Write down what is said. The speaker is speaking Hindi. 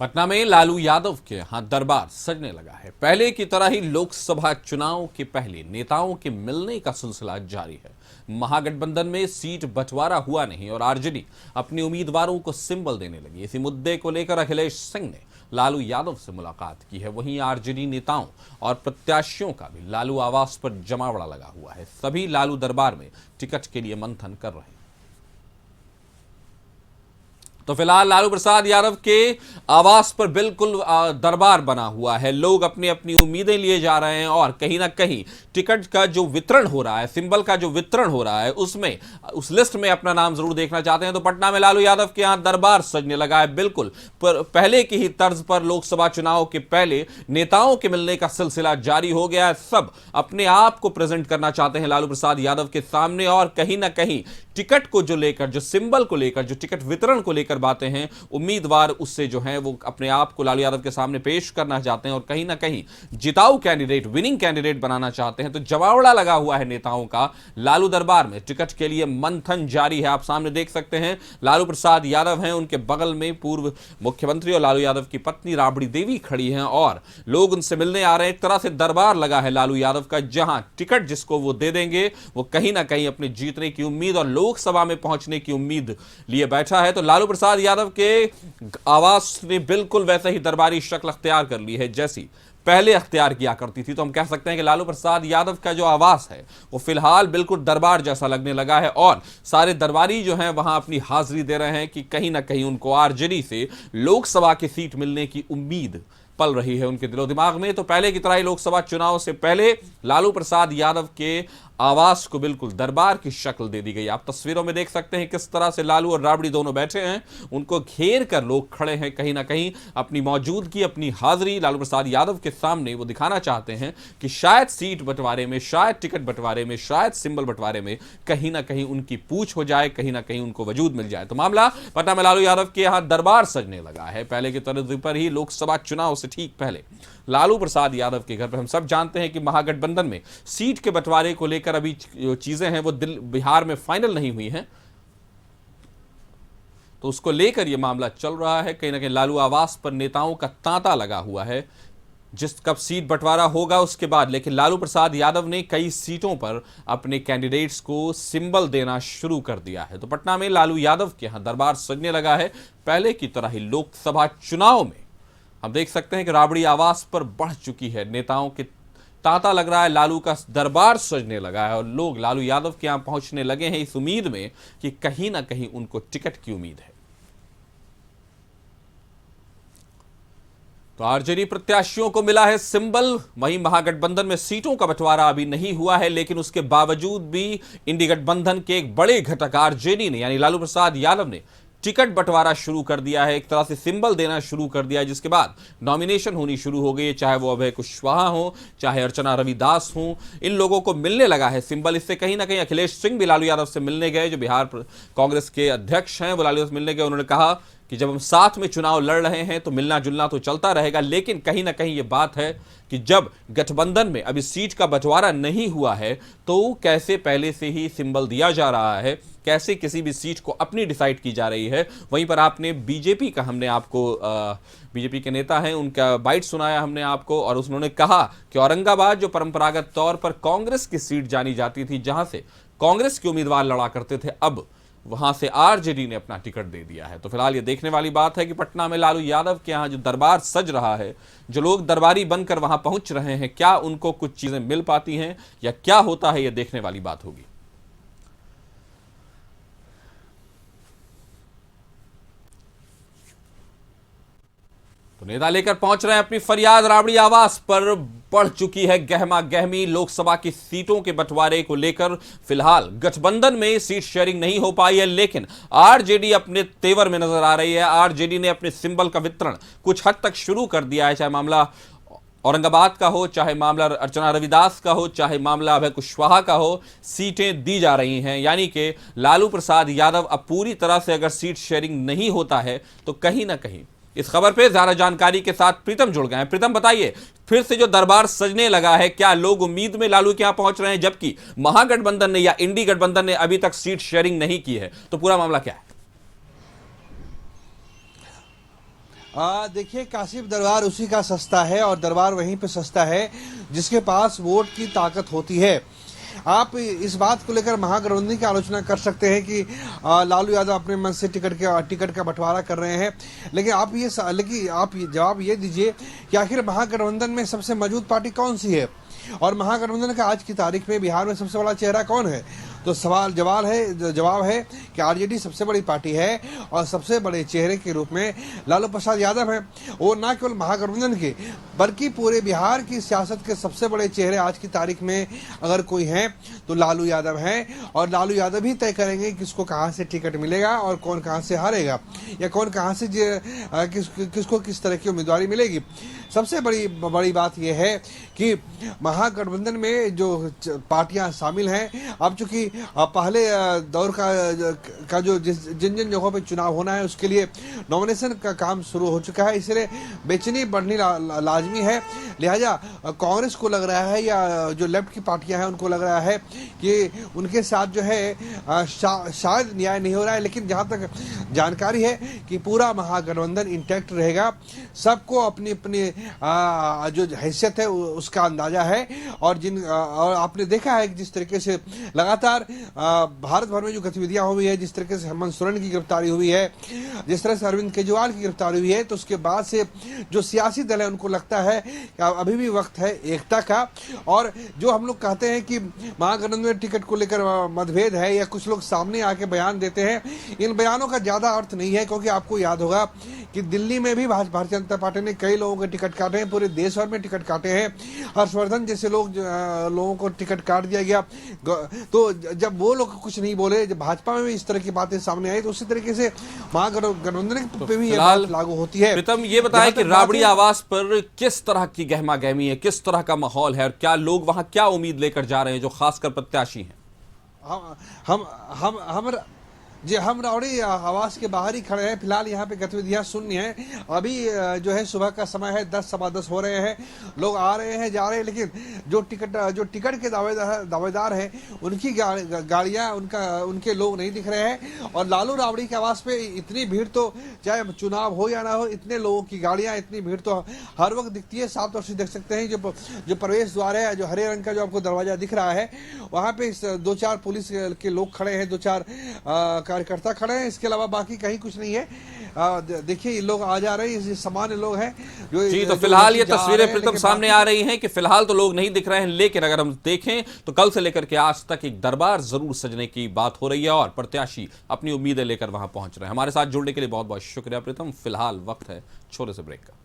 पटना में लालू यादव के यहां दरबार सजने लगा है। पहले की तरह ही लोकसभा चुनाव के पहले नेताओं के मिलने का सिलसिला जारी है। महागठबंधन में सीट बंटवारा हुआ नहीं और आरजेडी अपने उम्मीदवारों को सिंबल देने लगी। इसी मुद्दे को लेकर अखिलेश सिंह ने लालू यादव से मुलाकात की है। वहीं आरजेडी नेताओं और प्रत्याशियों का भी लालू आवास पर जमावड़ा लगा हुआ है। सभी लालू दरबार में टिकट के लिए मंथन कर रहे हैं। तो फिलहाल लालू प्रसाद यादव के आवास पर बिल्कुल दरबार बना हुआ है। लोग अपनी अपनी उम्मीदें लिए जा रहे हैं और कहीं ना कहीं टिकट का जो वितरण हो रहा है, सिंबल का जो वितरण हो रहा है, उसमें उस लिस्ट में अपना नाम जरूर देखना चाहते हैं। तो पटना में लालू यादव के यहां दरबार सजने लगा है। बिल्कुल पर पहले की ही तर्ज पर लोकसभा चुनाव के पहले नेताओं के मिलने का सिलसिला जारी हो गया है। सब अपने आप को प्रेजेंट करना चाहते हैं लालू प्रसाद यादव के सामने और कहीं ना कहीं टिकट को जो लेकर, जो सिंबल को लेकर, जो टिकट वितरण को लेकर बातें हैं, उम्मीदवार उससे जो है वो अपने आप को लालू यादव के सामने पेश करना चाहते हैं और कहीं ना कहीं जिताऊ कैंडिडेट, विनिंग कैंडिडेट बनाना चाहते हैं। तो जमावड़ा लगा हुआ है नेताओं का लालू दरबार में। टिकट के लिए मंथन जारी है। आप सामने देख सकते हैं लालू प्रसाद यादव हैं, उनके बगल में पूर्व मुख्यमंत्री और लालू यादव की पत्नी राबड़ी देवी खड़ी हैं और लोग उनसे मिलने आ रहे हैं। एक तरह से दरबार लगा है लालू यादव का, जहां टिकट जिसको वो दे देंगे वो कहीं ना कहीं अपने जीतने की उम्मीद और लोकसभा में पहुंचने की उम्मीद लिए बैठा है। तो लालू प्रसाद यादव के आवास ने बिल्कुल वैसे ही दरबारी शक्ल अख्तियार कर ली है जैसी पहले अख्तियार किया करती थी। तो हम कह सकते हैं कि लालू प्रसाद यादव का जो आवास है वो फिलहाल बिल्कुल दरबार जैसा लगने लगा है और सारे दरबारी जो हैं वहां अपनी हाजिरी दे रहे हैं कि कहीं ना कहीं उनको आरजेडी से लोकसभा की सीट मिलने की उम्मीद पल रही है उनके दिलो दिमाग में। तो पहले की तरह ही लोकसभा चुनाव से पहले लालू प्रसाद यादव के आवास को बिल्कुल दरबार की शक्ल दे दी गई। आप तस्वीरों में देख सकते हैं किस तरह से लालू और राबड़ी दोनों बैठे हैं, उनको घेर कर लोग खड़े हैं। कहीं ना कहीं अपनी मौजूदगी, अपनी हाजिरी लालू प्रसाद यादव के सामने वो दिखाना चाहते हैं कि शायद सीट बंटवारे में, शायद टिकट बंटवारे में, शायद सिंबल बंटवारे में कहीं ना कहीं उनकी पूछ हो जाए, कहीं ना कहीं उनको वजूद मिल जाए। तो मामला पटना में लालू यादव के यहां दरबार सजने लगा है। पहले की तर्ज पर ही लोकसभा चुनाव से ठीक पहले लालू प्रसाद यादव के घर पर हम सब जानते हैं कि महागठबंधन में सीट के बंटवारे को लेकर अभी जो चीजें हैं वो बिहार में फाइनल नहीं हुई हैं, तो उसको लेकर यह मामला चल रहा है। कहीं ना कहीं लालू आवास पर नेताओं का तांता लगा हुआ है जिस कब सीट बंटवारा होगा उसके बाद। लेकिन लालू प्रसाद यादव ने कई सीटों पर अपने कैंडिडेट्स को सिंबल देना शुरू कर दिया है। तो पटना में लालू यादव के यहां दरबार सजने लगा है। पहले की तरह ही लोकसभा चुनाव में हम देख सकते हैं कि राबड़ी आवास पर बढ़ चुकी है, नेताओं के तांता लग रहा है, लालू का दरबार सजने लगा है और लोग लालू यादव के यहां पहुंचने लगे हैं इस उम्मीद में कि कहीं ना कहीं उनको टिकट की उम्मीद है। तो आरजेडी प्रत्याशियों को मिला है सिंबल। वहीं महागठबंधन में सीटों का बंटवारा अभी नहीं हुआ है, लेकिन उसके बावजूद भी इंडी गठबंधन के एक बड़े घटक आरजेडी ने यानी लालू प्रसाद यादव ने टिकट बंटवारा शुरू कर दिया है, एक तरह से सिंबल देना शुरू कर दिया है, जिसके बाद नॉमिनेशन होनी शुरू हो गई है। चाहे वो अभय कुशवाहा हो, चाहे अर्चना रविदास हो, इन लोगों को मिलने लगा है सिंबल। इससे कहीं ना कहीं अखिलेश सिंह भी लालू यादव से मिलने गए, जो बिहार कांग्रेस के अध्यक्ष हैं, वो लालू यादव से मिलने गए। उन्होंने कहा कि जब हम साथ में चुनाव लड़ रहे हैं तो मिलना जुलना तो चलता रहेगा, लेकिन कहीं ना कहीं ये बात है कि जब गठबंधन में अभी सीट का बंटवारा नहीं हुआ है तो कैसे पहले से ही सिंबल दिया जा रहा है, कैसे किसी भी सीट को अपनी डिसाइड की जा रही है। वहीं पर आपने बीजेपी का, हमने आपको बीजेपी के नेता हैं उनका बाइट सुनाया हमने आपको, और उन्होंने कहा कि औरंगाबाद जो परंपरागत तौर पर कांग्रेस की सीट जानी जाती थी, जहां से कांग्रेस के उम्मीदवार लड़ा करते थे, अब वहां से आरजेडी ने अपना टिकट दे दिया है। तो फिलहाल ये देखने वाली बात है कि पटना में लालू यादव के यहां जो दरबार सज रहा है, जो लोग दरबारी बनकर वहां पहुंच रहे हैं, क्या उनको कुछ चीजें मिल पाती हैं या क्या होता है, ये देखने वाली बात होगी। तो नेता लेकर पहुंच रहे हैं अपनी फरियाद। राबड़ी आवास पर बढ़ चुकी है गहमा गहमी लोकसभा की सीटों के बंटवारे को लेकर। फिलहाल गठबंधन में सीट शेयरिंग नहीं हो पाई है, लेकिन आरजेडी अपने तेवर में नजर आ रही है। आरजेडी ने अपने सिंबल का वितरण कुछ हद तक शुरू कर दिया है, चाहे मामला औरंगाबाद का हो, चाहे मामला अर्चना रविदास का हो, चाहे मामला अभय कुशवाहा का हो, सीटें दी जा रही हैं। यानी कि लालू प्रसाद यादव अब पूरी तरह से अगर सीट शेयरिंग नहीं होता है तो कहीं ना कहीं इस खबर पे ज्यादा जानकारी के साथ प्रीतम जुड़ गए हैं। प्रीतम, बताइए, फिर से जो दरबार सजने लगा है, क्या लोग उम्मीद में लालू के यहां पहुंच रहे हैं, जबकि महागठबंधन ने या इंडी गठबंधन ने अभी तक सीट शेयरिंग नहीं की है, तो पूरा मामला क्या है? देखिए, काशिफ दरबार उसी का सस्ता है और दरबार वहीं पे सस्ता है जिसके पास वोट की ताकत होती है। आप इस बात को लेकर महागठबंधन की आलोचना कर सकते हैं कि लालू यादव अपने मन से टिकट का बंटवारा कर रहे हैं, लेकिन आप जवाब ये दीजिए कि आखिर महागठबंधन में सबसे मजबूत पार्टी कौन सी है और महागठबंधन का आज की तारीख में बिहार में सबसे बड़ा चेहरा कौन है। तो जवाब है कि आरजेडी सबसे बड़ी पार्टी है और सबसे बड़े चेहरे के रूप में लालू प्रसाद यादव हैं। वो न केवल महागठबंधन के बल्कि पूरे बिहार की सियासत के सबसे बड़े चेहरे आज की तारीख में अगर कोई हैं तो लालू यादव हैं और लालू यादव ही तय करेंगे किसको कहां से टिकट मिलेगा और कौन कहां से हारेगा या कौन कहां से किसको किस तरह की उम्मीदवारी मिलेगी। सबसे बड़ी बात यह है कि महागठबंधन में जो पार्टियां शामिल हैं, अब चूंकि पहले दौर का जो जिन जगहों पे चुनाव होना है उसके लिए नॉमिनेशन का काम शुरू हो चुका है, इसलिए बेचैनी बढ़नी लाजमी है। लिहाजा कांग्रेस को लग रहा है या जो लेफ्ट की पार्टियां हैं उनको लग रहा है कि उनके साथ जो है शायद न्याय नहीं हो रहा है, लेकिन जहां तक जानकारी है कि पूरा महागठबंधन इंटैक्ट रहेगा। सबको अपनी अपनी जो हैसियत है उसका अंदाजा है और आपने देखा है कि जिस तरीके से लगातार भारत भर में जो गतिविधियां हुई है, जिस तरीके से हेमंत सोरेन की गिरफ्तारी हुई है, जिस तरह से अरविंद केजरीवाल की गिरफ्तारी हुई है, तो उसके बाद से जो सियासी दल है उनको लगता है कि अभी भी वक्त है एकता का। और जो हम लोग कहते हैं कि महागठबंधन में टिकट को लेकर मतभेद है या कुछ लोग सामने आके बयान देते हैं, इन बयानों का ज्यादा अर्थ नहीं है, क्योंकि आपको याद होगा कि दिल्ली में भी भारतीय जनता पार्टी ने कई लोगों के टिकट काटे हैं, पूरे देश भर में टिकट काटे हैं। हर्षवर्धन जैसे लोगों को टिकट काट दिया गया। तो जब वो लोग कुछ नहीं बोले, जब भाजपा में भी इस तरह की बातें सामने आई, तो उसी तरीके से महागठबंधन पे भी ये बात लागू होती है। प्रीतम, ये बताएं कि राबड़ी आवास पर किस तरह की गहमा गहमी है, किस तरह का माहौल है और क्या लोग वहां क्या उम्मीद लेकर जा रहे हैं जो खासकर प्रत्याशी हैं? हम रावड़ी आवास के बाहर ही खड़े हैं। फिलहाल यहाँ पे गतिविधियां शून्य हैं। अभी जो है सुबह का समय है, 10 सवा 10 हो रहे हैं, लोग आ रहे हैं जा रहे हैं, लेकिन जो टिकट के दावेदार हैं उनकी गाड़ियां उनके लोग नहीं दिख रहे हैं। और लालू राबड़ी के आवास पे इतनी भीड़ तो चाहे चुनाव हो या ना हो, इतने लोगों की गाड़ियां, इतनी भीड़ तो हर वक्त दिखती है। साफ तौर से देख सकते हैं जो प्रवेश द्वार है, जो हरे रंग का जो आपको दरवाजा दिख रहा है, वहां पे 2-4 पुलिस के लोग खड़े हैं, 2-4 कार्यकर्ता खड़े हैं, इसके अलावा बाकी कहीं कुछ नहीं है। देखिए ये लोग आ जा रहे हैं, ये सामान्य लोग हैं जो जी। तो फिलहाल ये तस्वीरें प्रीतम सामने आ रही हैं कि फिलहाल तो लोग नहीं दिख रहे हैं, लेकिन अगर हम देखें तो कल से लेकर के आज तक एक दरबार जरूर सजने की बात हो रही है और प्रत्याशी अपनी उम्मीदें लेकर वहां पहुंच रहे हैं। हमारे साथ जुड़ने के लिए बहुत बहुत शुक्रिया प्रीतम। फिलहाल वक्त है छोटे से ब्रेक का।